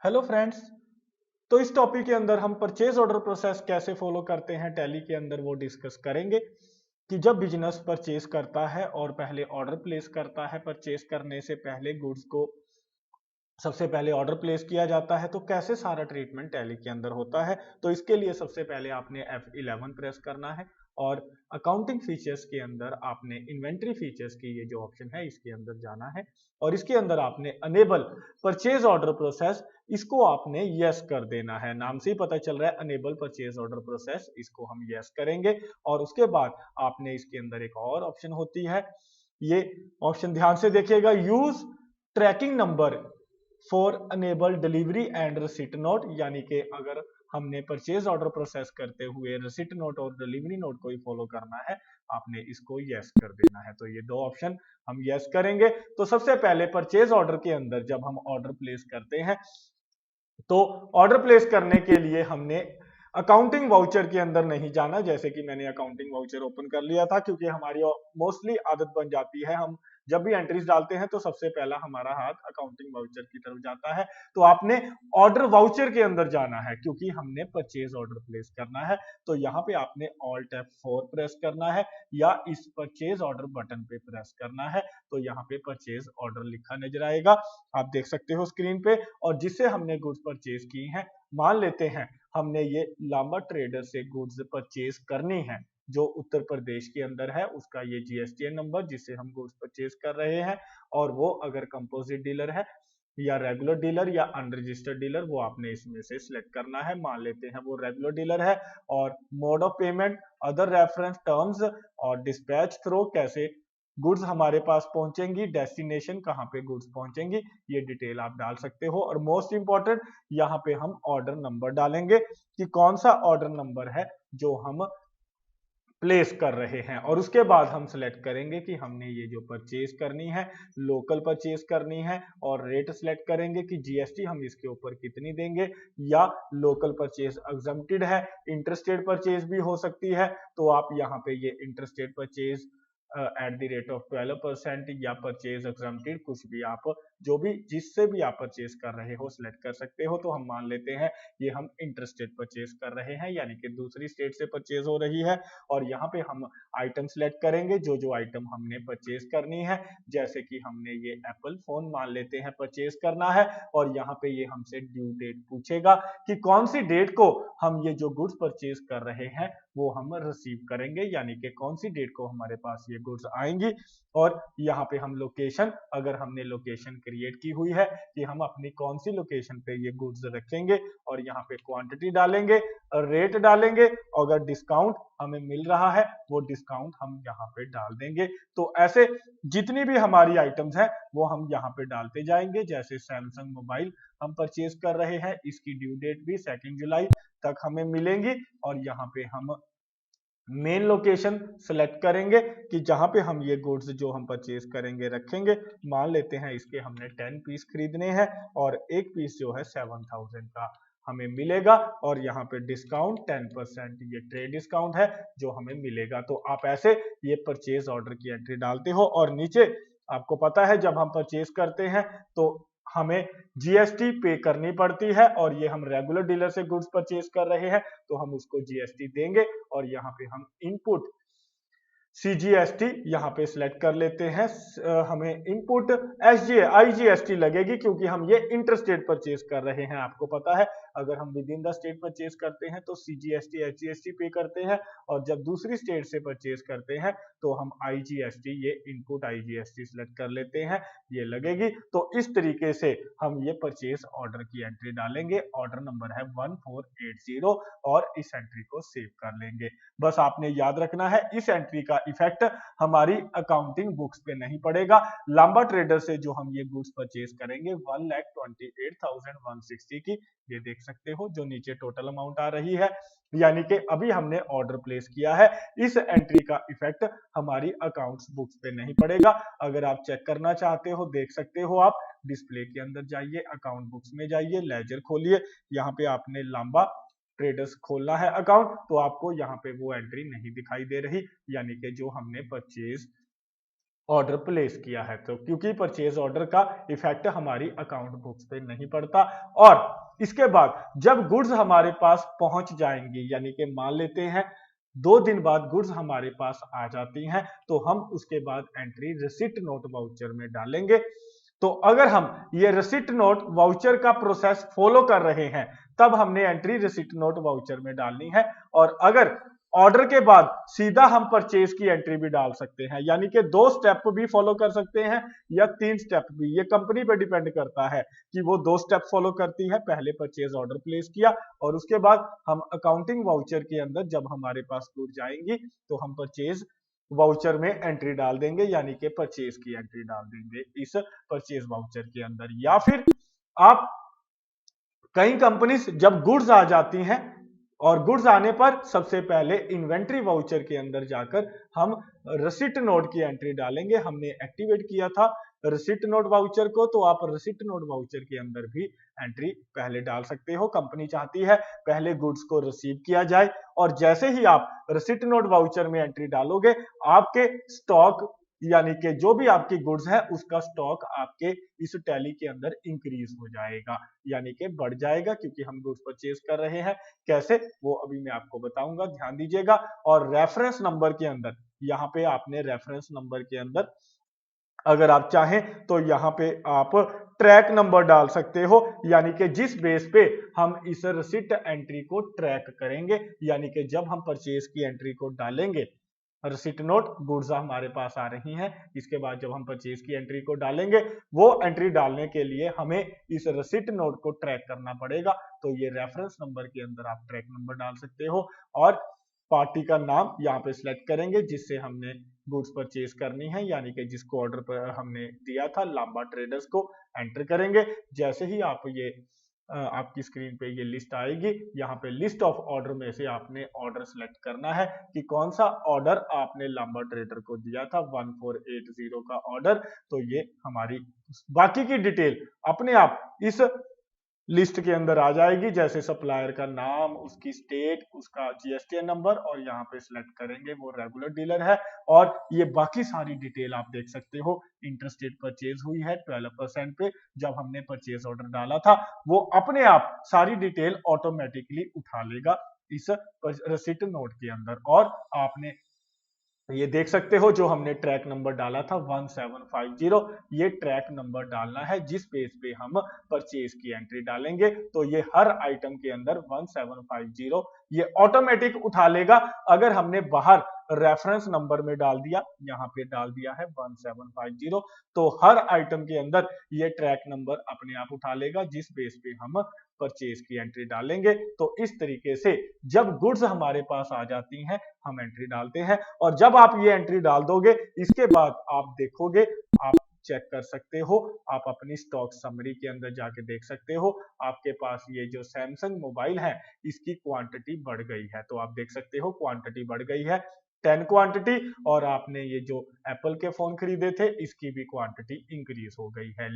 Hello friends. तो इस topic के अंदर हम परचेज ऑर्डर प्रोसेस कैसे फॉलो करते हैं टैली के अंदर वो डिस्कस करेंगे कि जब बिजनेस परचेज करता है और पहले ऑर्डर प्लेस करता है, परचेज करने से पहले गुड्स को सबसे पहले ऑर्डर प्लेस किया जाता है तो कैसे सारा ट्रीटमेंट टैली के अंदर होता है। तो इसके लिए सबसे पहले आपने F11 प्रेस करना है और अकाउंटिंग फीचर्स के अंदर आपने इन्वेंट्री फीचर्स की ये जो ऑप्शन है इसके अंदर जाना है और इसके अंदर आपने अनेबल परचेज ऑर्डर प्रोसेस इसको आपने यस कर देना है। नाम से ही पता चल रहा है अनेबल परचेज ऑर्डर प्रोसेस, इसको हम यस करेंगे। और उसके बाद आपने इसके अंदर एक और ऑप्शन होती है, ये ऑप्शन ध्यान से देखिएगा, use tracking number for enable delivery and receipt note, यानी कि अगर हमने परचेज ऑर्डर प्रोसेस करते हुए रिसिट नोट और डिलीवरी नोट को ही फॉलो करना है, आपने इसको यस कर देना है। तो ये दो ऑप्शन हम यस करेंगे। तो सबसे पहले परचेज ऑर्डर के अंदर जब हम ऑर्डर प्लेस करते हैं तो ऑर्डर प्लेस करने के लिए हमने अकाउंटिंग वाउचर के अंदर नहीं जाना। जैसे कि मैंने अकाउंटिंग वाउचर ओपन कर लिया था क्योंकि हमारी मोस्टली आदत बन जाती है, हम जब भी एंट्रीज डालते हैं तो सबसे पहला हमारा हाथ अकाउंटिंग वाउचर की तरफ जाता है। तो आपने ऑर्डर वाउचर के अंदर जाना है क्योंकि हमने परचेज ऑर्डर प्लेस करना है। तो यहाँ पे आपने ऑल्ट F4 प्रेस करना है या इस परचेज ऑर्डर बटन पे प्रेस करना है। तो यहाँ पे परचेज ऑर्डर लिखा नजर आएगा, आप देख सकते हो स्क्रीन पे। और जिससे हमने गुड्स परचेज की हैं, मान लेते हैं हमने ये लांबा ट्रेडर से गुड्स परचेज करनी है जो उत्तर प्रदेश के अंदर है, उसका ये जीएसटीएन नंबर जिससे हम गुड्स परचेज कर रहे हैं। और वो अगर कंपोजिट डीलर है या रेगुलर डीलर या अनरजिस्टर्ड डीलर, वो आपने इसमें से सिलेक्ट करना है। मान लेते हैं वो रेगुलर डीलर है। और mode of payment, other reference terms और डिस्पैच थ्रो, कैसे गुड्स हमारे पास पहुंचेंगी, डेस्टिनेशन कहाँ पे गुड्स पहुंचेंगी, ये डिटेल आप डाल सकते हो। और मोस्ट इंपॉर्टेंट यहाँ पे हम ऑर्डर नंबर डालेंगे कि कौन सा ऑर्डर नंबर है जो हम प्लेस कर रहे हैं। और उसके बाद हम सेलेक्ट करेंगे कि हमने ये जो परचेज करनी है लोकल परचेज करनी है और रेट सेलेक्ट करेंगे कि जीएसटी हम इसके ऊपर कितनी देंगे, या लोकल परचेज एग्जम्प्टेड है, इंटरस्टेट परचेज भी हो सकती है। तो आप यहाँ पे ये interstate purchase at the rate of 12% या परचेज एग्जम्प्टेड, कुछ भी आप जो भी जिससे भी आप परचेज कर रहे हो सिलेक्ट कर सकते हो। तो हम मान लेते हैं ये हम इंटरस्टेट परचेज कर रहे हैं यानी कि दूसरी स्टेट से परचेज हो रही है। और यहाँ पे हम आइटम सिलेक्ट करेंगे जो जो आइटम हमने परचेज करनी है। जैसे कि हमने ये एप्पल फोन मान लेते हैं परचेज करना है और यहाँ पे ये हमसे ड्यू डेट पूछेगा कि कौन सी डेट को हम ये जो गुड्स परचेज कर रहे हैं वो हम रिसीव करेंगे, यानी कि कौन सी डेट को हमारे पास ये गुड्स आएंगी। और यहाँ पे हम लोकेशन, अगर हमने लोकेशन क्रिएट की हुई है कि हम अपनी कौन सी लोकेशन पे ये गुड्स रखेंगे, और यहाँ पे क्वांटिटी डालेंगे, रेट डालेंगे। अगर डिस्काउंट हमें मिल रहा है वो डिस्काउंट हम यहाँ पे डाल देंगे। तो ऐसे जितनी भी हमारी आइटम्स हैं वो हम यहाँ पे डालते जाएंगे। जैसे सैमसंग मोबाइल हम परचेज कर रहे हैं, इसकी ड्यू डेट भी 2 जुलाई तक हमें मिलेंगी। और यहाँ पे हम मेन लोकेशन सेलेक्ट करेंगे कि जहां पे हम ये गुड्स जो हम परचेज करेंगे रखेंगे। मान लेते हैं इसके हमने 10 पीस खरीदने हैं और एक पीस जो है 7000 का हमें मिलेगा। और यहाँ पे डिस्काउंट 10%, ये ट्रेड डिस्काउंट है जो हमें मिलेगा। तो आप ऐसे ये परचेज ऑर्डर की एंट्री डालते हो। और नीचे आपको पता है जब हम परचेज करते हैं तो हमें जीएसटी पे करनी पड़ती है, और ये हम रेगुलर डीलर से गुड्स परचेज कर रहे हैं तो हम उसको जीएसटी देंगे। और यहाँ पे हम इनपुट सीजीएसटी यहाँ पे सिलेक्ट कर लेते हैं। हमें इनपुट एसजी आईजीएसटी लगेगी क्योंकि हम ये इंटरस्टेट परचेज कर रहे हैं। आपको पता है अगर हम with in the state purchase करते हैं तो सीजीएसटी एचजीएसटी पे करते हैं, और जब दूसरी स्टेट से परचेज करते हैं तो हम आईजीएसटी, ये इनपुट आईजीएसटी सिलेक्ट कर लेते हैं, ये लगेगी। तो इस तरीके से हम ये परचेज ऑर्डर की एंट्री डालेंगे। ऑर्डर नंबर है 1480 और इस एंट्री को सेव कर लेंगे। बस आपने याद रखना है इस एंट्री का इफेक्ट हमारी अकाउंटिंग बुक्स पे नहीं पड़ेगा। लांबा ट्रेडर से जो हम ये गुड्स परचेज करेंगे 1,28,160 की, ये देख सकते हो जो नीचे टोटल अमाउंट आ रही है, यानी कि अभी हमने ऑर्डर प्लेस किया है। इस एंट्री का इफेक्ट हमारी अकाउंट्स बुक्स पे नहीं पड़ेगा। अगर आप चेक करना चाहते हो देख सकते हो, आप डिस्प्ले के अंदर जाइए, अकाउंट बुक्स में जाइए, लेजर खोलिए, यहाँ पे आपने लांबा ट्रेडर्स खोलना है अकाउंट, तो आपको यहाँ पे वो एंट्री नहीं दिखाई दे रही, यानी कि जो हमने परचेज ऑर्डर प्लेस किया है। तो क्योंकि परचेज ऑर्डर का इफेक्ट हमारी अकाउंट बुक्स पे नहीं पड़ता। और इसके बाद जब गुड्स हमारे पास पहुंच जाएंगी, यानी कि मान लेते हैं 2 दिन बाद गुड्स हमारे पास आ जाती हैं, तो हम उसके बाद एंट्री रिसिट नोट वाउचर में डालेंगे। तो अगर हम ये रिसिट नोट वाउचर का प्रोसेस फॉलो कर रहे हैं, तब हमने एंट्री रिसिट नोट वाउचर में डालनी है। और अगर ऑर्डर के बाद सीधा हम परचेज की एंट्री भी डाल सकते हैं, यानी कि 2 स्टेप भी फॉलो कर सकते हैं या 3 स्टेप भी, ये कंपनी पे डिपेंड करता है कि वो 2 स्टेप फॉलो करती है। पहले परचेज ऑर्डर प्लेस किया और उसके बाद हम अकाउंटिंग वाउचर के अंदर जब हमारे पास गुड जाएंगी तो हम परचेज वाउचर में एंट्री डाल देंगे, यानी कि परचेज की एंट्री डाल देंगे इस परचेज वाउचर के अंदर। या फिर आप कई कंपनीज जब गुड्स आ जाती हैं और गुड्स आने पर सबसे पहले इन्वेंट्री वाउचर के अंदर जाकर हम रिसिट नोट की एंट्री डालेंगे। हमने एक्टिवेट किया था रिसिट नोट वाउचर को, तो आप रिसिट नोट वाउचर के अंदर भी एंट्री पहले डाल सकते हो। कंपनी चाहती है पहले गुड्स को रिसीव किया जाए, और जैसे ही आप रिसिट नोट वाउचर में एंट्री डालोगे, आपके स्टॉक यानी कि जो भी आपकी गुड्स है उसका स्टॉक आपके इस टैली के अंदर इंक्रीज हो जाएगा, यानी कि बढ़ जाएगा, क्योंकि हम गुड्स परचेज कर रहे हैं। कैसे, वो अभी मैं आपको बताऊंगा, ध्यान दीजिएगा। और रेफरेंस नंबर के अंदर, यहाँ पे आपने रेफरेंस नंबर के अंदर अगर आप चाहें तो यहाँ पे आप ट्रैक नंबर डाल सकते हो, यानी कि जिस बेस पे हम इस रिसिट एंट्री को ट्रैक करेंगे, यानी कि जब हम परचेज की एंट्री को डालेंगे, रिसिट नोट गुड्स हमारे पास आ रही हैं, इसके बाद जब हम परचेज की एंट्री को डालेंगे, वो एंट्री डालने के लिए हमें इस रिसिट नोट को ट्रैक करना पड़ेगा। तो ये रेफरेंस नंबर के अंदर आप ट्रैक नंबर डाल सकते हो और पार्टी का नाम यहाँ पे सिलेक्ट करेंगे जिससे हमने गुड्स परचेज करनी है, यानी कि जिसको ऑर्डर पर हमने दिया था, लांबा ट्रेडर्स को एंटर करेंगे। जैसे ही आप ये आपकी स्क्रीन पे ये लिस्ट आएगी, यहाँ पे लिस्ट ऑफ ऑर्डर में से आपने ऑर्डर सेलेक्ट करना है कि कौन सा ऑर्डर आपने लांबा ट्रेडर को दिया था, 1480 का ऑर्डर। तो ये हमारी बाकी की डिटेल अपने आप इस लिस्ट के अंदर आ जाएगी, जैसे सप्लायर का नाम, उसकी स्टेट, उसका जीएसटीएन नंबर, और यहाँ पे सिलेक्ट करेंगे वो रेगुलर डीलर है। और ये बाकी सारी डिटेल आप देख सकते हो। इंटरस्टेट परचेज हुई है 12% पे, जब हमने परचेज ऑर्डर डाला था, वो अपने आप सारी डिटेल ऑटोमेटिकली उठा लेगा इस रिसिट नोट के अंदर। और आपने ये देख सकते हो जो हमने ट्रैक नंबर डाला था 1750, ये ट्रैक नंबर डालना है जिस पेज पे हम परचेज की एंट्री डालेंगे। तो ये हर आइटम के अंदर 1750 ये ऑटोमेटिक उठा लेगा। अगर हमने बाहर रेफरेंस नंबर में डाल दिया, यहाँ पे डाल दिया है 1750, तो हर आइटम के अंदर ये ट्रैक नंबर अपने आप उठा लेगा जिस बेस पे हम परचेज की एंट्री डालेंगे। तो इस तरीके से जब गुड्स हमारे पास आ जाती हैं, हम एंट्री डालते हैं। और जब आप ये एंट्री डाल दोगे, इसके बाद आप देखोगे, आप चेक कर सकते हो, आप अपनी स्टॉक समरी के अंदर जाके देख सकते हो, आपके पास ये जो सैमसंग मोबाइल है इसकी क्वांटिटी बढ़ गई है। तो आप देख सकते हो क्वांटिटी बढ़ गई है 10 क्वांटिटी, और आपने ये जो एप्पल के फोन खरीदे थे इसकी भी क्वांटिटी इंक्रीज हो गई है।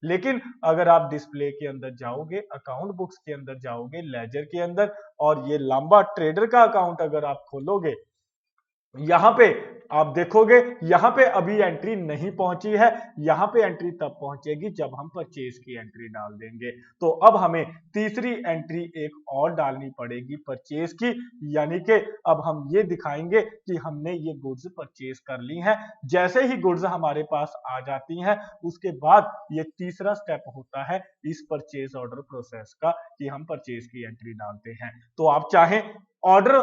लेकिन अगर आप डिस्प्ले के अंदर जाओगे, अकाउंट बुक्स के अंदर जाओगे, लेजर के अंदर, और ये लंबा ट्रेडर का अकाउंट अगर आप खोलोगे, यहां पे आप देखोगे यहां पे अभी एंट्री नहीं पहुंची है। यहां पे एंट्री तब पहुंचेगी जब हम परचेज की एंट्री डाल देंगे। तो अब हमें तीसरी एंट्री एक और डालनी पड़ेगी परचेज की, यानी कि अब हम ये दिखाएंगे कि हमने ये गुड्स परचेज कर ली हैं। जैसे ही गुड्स हमारे पास आ जाती हैं, उसके बाद ये तीसरा स्टेप होता है इस परचेज ऑर्डर प्रोसेस का, कि हम परचेज की एंट्री डालते हैं। तो आप चाहें ऑर्डर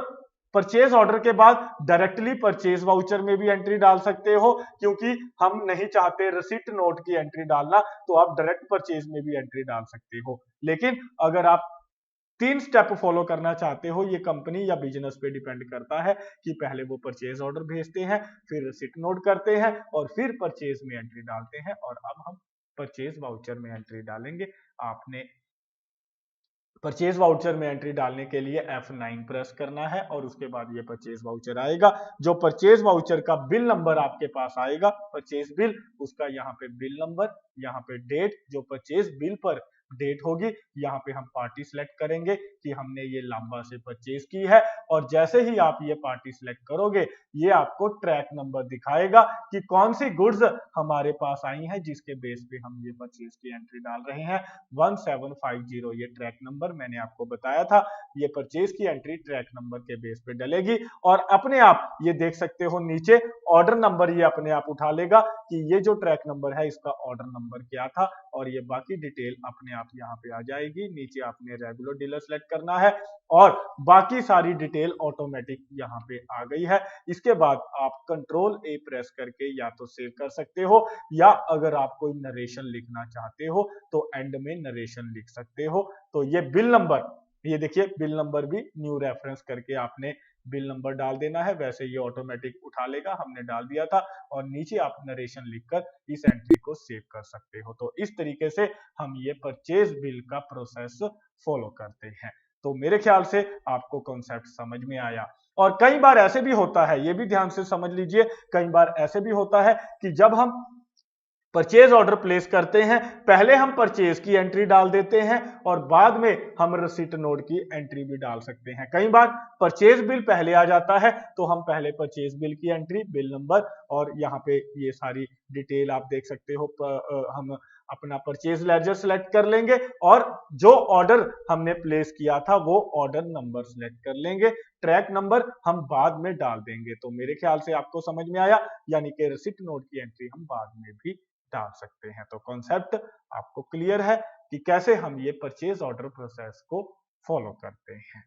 परचेज ऑर्डर के बाद डायरेक्टली परचेज वाउचर में भी एंट्री डाल सकते हो, क्योंकि हम नहीं चाहते रिसिट नोट की एंट्री डालना, तो आप डायरेक्ट परचेज में भी एंट्री डाल सकते हो। लेकिन अगर आप 3 स्टेप फॉलो करना चाहते हो, ये कंपनी या बिजनेस पे डिपेंड करता है कि पहले वो परचेज ऑर्डर भेजते हैं, फिर रिसिट नोट करते हैं, और फिर परचेज में एंट्री डालते हैं। और अब हम परचेज वाउचर में एंट्री डालेंगे। आपने परचेज वाउचर में एंट्री डालने के लिए F9 प्रेस करना है, और उसके बाद ये परचेज वाउचर आएगा। जो परचेज वाउचर का बिल नंबर आपके पास आएगा, परचेज बिल, उसका यहाँ पे बिल नंबर, यहाँ पे डेट जो परचेज बिल पर डेट होगी, यहाँ पे हम पार्टी सिलेक्ट करेंगे कि हमने ये लांबा से परचेज की है, और जैसे ही आप ये पार्टी सिलेक्ट करोगे ये आपको ट्रैक नंबर दिखाएगा कि कौन सी गुड्स हमारे पास आई हैं जिसके बेस पे हम ये परचेज की एंट्री डाल रहे हैं। 1750 ये ट्रैक नंबर मैंने आपको बताया था, ये परचेज की एंट्री ट्रैक नंबर के बेस पे डलेगी, और अपने आप ये देख सकते हो नीचे ऑर्डर नंबर ये अपने आप उठा लेगा कि ये जो ट्रैक नंबर है इसका ऑर्डर नंबर क्या था, और ये बाकी डिटेल अपने आप यहाँ पे आ जाएगी। नीचे आपने रेगुलर डीलर सेलेक्ट करना है और बाकी सारी डिटेल ऑटोमेटिक यहाँ पे आ गई है। इसके बाद आप कंट्रोल ए प्रेस करके या तो सेव कर सकते हो, या अगर आप कोई नरेशन लिखना चाहते हो तो एंड में नरेशन लिख सकते हो। तो ये बिल नंबर, ये देखिए बिल नंबर भी न्यू रेफरेंस करके आपने बिल नंबर डाल देना है, वैसे ये ऑटोमेटिक उठा लेगा, हमने डाल दिया था, और नीचे आप नरेशन लिखकर इस एंट्री को सेव कर सकते हो। तो इस तरीके से हम ये परचेज बिल का प्रोसेस फॉलो करते हैं। तो मेरे ख्याल से आपको कॉन्सेप्ट समझ में आया। और कई बार ऐसे भी होता है, ये भी ध्यान से समझ लीजिए, कई बार ऐसे भी होता है कि जब हम परचेज ऑर्डर प्लेस करते हैं, पहले हम परचेज की एंट्री डाल देते हैं और बाद में हम रिसीट नोट की एंट्री भी डाल सकते हैं। कई बार परचेज बिल पहले आ जाता है तो हम पहले परचेज बिल की एंट्री, बिल नंबर और यहाँ पे ये सारी डिटेल आप देख सकते हो, हम अपना परचेज लेजर सेलेक्ट कर लेंगे और जो ऑर्डर हमने प्लेस किया था वो ऑर्डर नंबर सेलेक्ट कर लेंगे, ट्रैक नंबर हम बाद में डाल देंगे। तो मेरे ख्याल से आपको समझ में आया, यानी कि रिसीट नोट की एंट्री हम बाद में भी डाल सकते हैं। तो कॉन्सेप्ट आपको क्लियर है कि कैसे हम ये परचेज ऑर्डर प्रोसेस को फॉलो करते हैं।